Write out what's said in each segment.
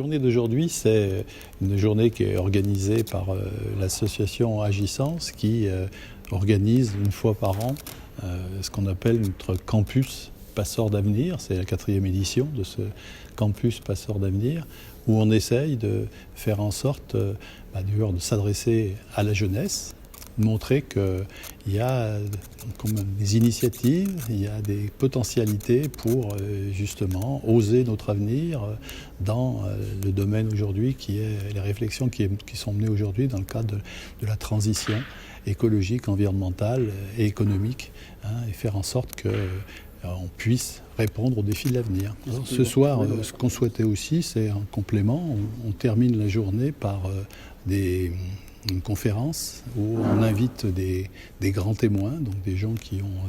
journée d'aujourd'hui, c'est une journée qui est organisée par l'association Agissance qui organise une fois par an ce qu'on appelle notre campus Passeurs d'avenir. C'est la 4e édition de ce campus Passeurs d'avenir où on essaye de faire en sorte de s'adresser à la jeunesse, montrer qu'il y a des initiatives, il y a des potentialités pour justement oser notre avenir dans le domaine aujourd'hui qui est les réflexions qui sont menées aujourd'hui dans le cadre de la transition écologique, environnementale et économique, et faire en sorte qu'on puisse répondre aux défis de l'avenir. Ce soir, ce qu'on souhaitait aussi, c'est un complément. On termine la journée par une conférence où on invite des grands témoins, donc des gens qui ont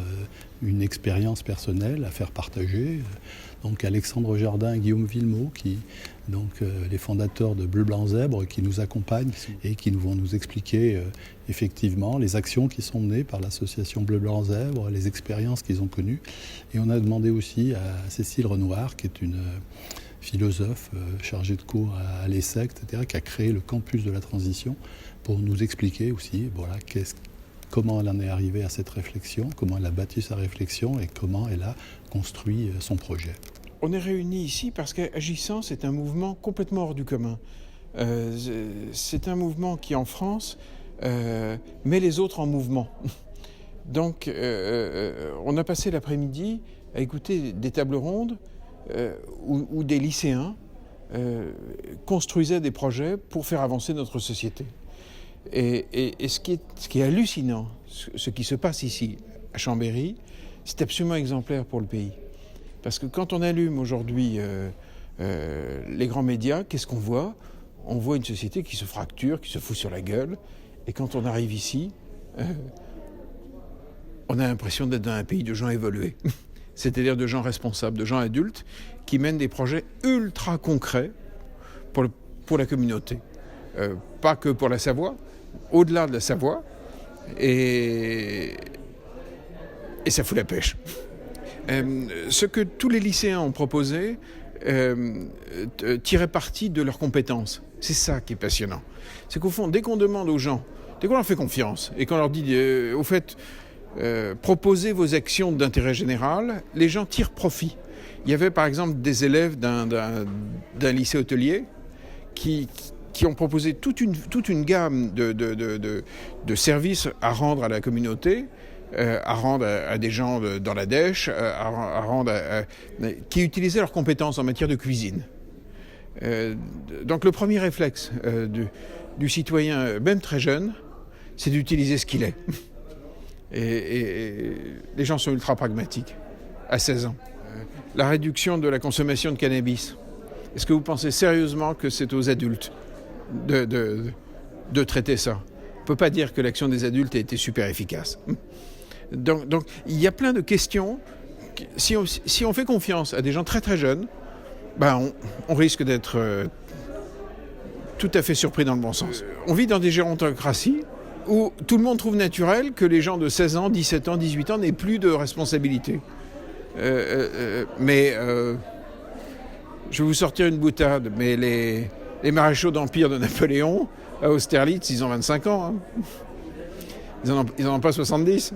une expérience personnelle à faire partager. Donc Alexandre Jardin et Guillaume Villemot, les fondateurs de Bleu Blanc Zèbre, qui nous accompagnent et qui vont nous expliquer effectivement les actions qui sont menées par l'association Bleu Blanc Zèbre, les expériences qu'ils ont connues. Et on a demandé aussi à Cécile Renoir, qui est une philosophe chargée de cours à l'ESSEC, etc., qui a créé le campus de la transition, pour nous expliquer aussi comment elle en est arrivée à cette réflexion, comment elle a bâti sa réflexion et comment elle a construit son projet. On est réunis ici parce qu'Agissance est un mouvement complètement hors du commun. C'est un mouvement qui, en France, met les autres en mouvement. Donc, on a passé l'après-midi à écouter des tables rondes où des lycéens construisaient des projets pour faire avancer notre société. Et ce qui est hallucinant, ce qui se passe ici, à Chambéry, c'est absolument exemplaire pour le pays. Parce que quand on allume aujourd'hui les grands médias, qu'est-ce qu'on voit ? On voit une société qui se fracture, qui se fout sur la gueule. Et quand on arrive ici, on a l'impression d'être dans un pays de gens évolués. C'est-à-dire de gens responsables, de gens adultes, qui mènent des projets ultra concrets pour la communauté. Pas que pour la Savoie, au-delà de la Savoie, et ça fout la pêche. Ce que tous les lycéens ont proposé, tirer parti de leurs compétences. C'est ça qui est passionnant. C'est qu'au fond, dès qu'on demande aux gens, dès qu'on leur fait confiance, et qu'on leur dit, au fait, proposez vos actions d'intérêt général, les gens tirent profit. Il y avait par exemple des élèves d'un lycée hôtelier qui ont proposé toute une gamme de services à rendre à la communauté, à rendre à des gens dans la dèche, qui utilisaient leurs compétences en matière de cuisine. Donc le premier réflexe du citoyen, même très jeune, c'est d'utiliser ce qu'il est. Et les gens sont ultra pragmatiques, à 16 ans. La réduction de la consommation de cannabis, est-ce que vous pensez sérieusement que c'est aux adultes de traiter ça ? On ne peut pas dire que l'action des adultes a été super efficace. Donc il y a plein de questions. Si on fait confiance à des gens très très jeunes, on risque d'être tout à fait surpris dans le bon sens. On vit dans des gérontocraties où tout le monde trouve naturel que les gens de 16 ans, 17 ans, 18 ans n'aient plus de responsabilité. Mais je vais vous sortir une boutade, mais les maréchaux d'Empire de Napoléon, à Austerlitz, ils ont 25 ans. Hein. Ils en ont pas 70.